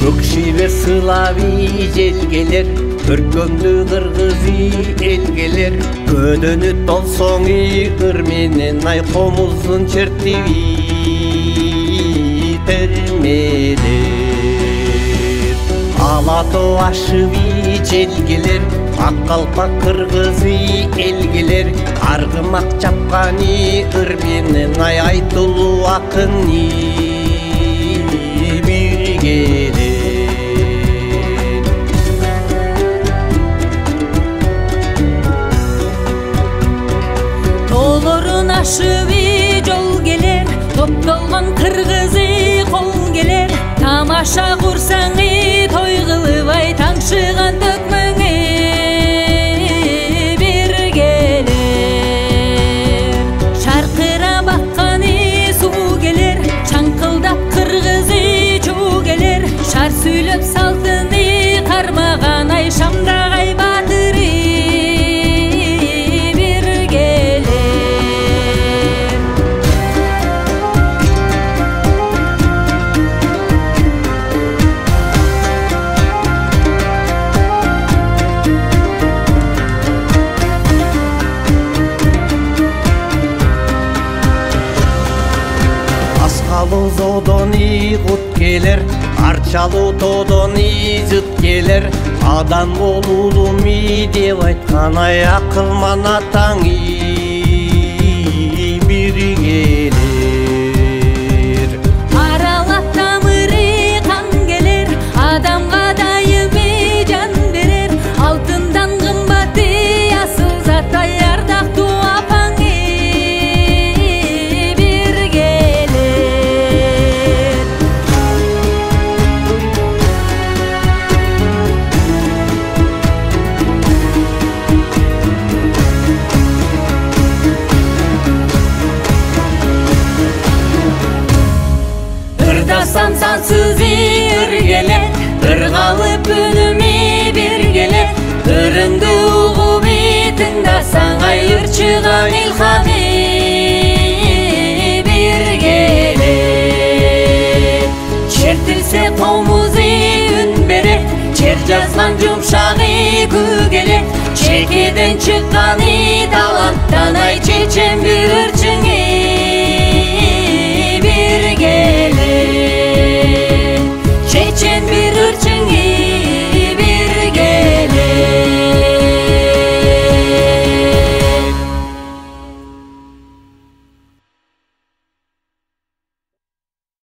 Өкшебе сылави желгелер, көркөмдү кыргызы элгелер, көдөнү толсоңи ыр менен ай комузун чертиби термелер. Алато ашыви желгелер, ак калпак кыргызы элгелер, аргымак чапканы ыр менен ай айтылуу акыны биргелер. Тоолорун ашыви жол келер, топтолгон кыргызы кол келер, тамаша курсаңы той кылыбай таңшыган төкмөңө бир келер. Шаркыра бакканы суу келер, чаңкылдап кыргызы чуу келер, шар сүйлөп салтыны кармаган ай Шамдагай батыры бир келер. Аскалуу зоодон игут келер, арчалуу тоодон изыт келер, адам болуулуми деп айткан ай акылман атаңы бир келер. Аралап тамыры кан келер, адамга дайыми жан берер, алтындан кымбаты асыл зат ай ардактуу апаңы бир келер. Ырдасам сансыз ыр келет, ыргалып үнүмү бир келет, ырыңды угуп тыңдасаң ай ырчыган илхам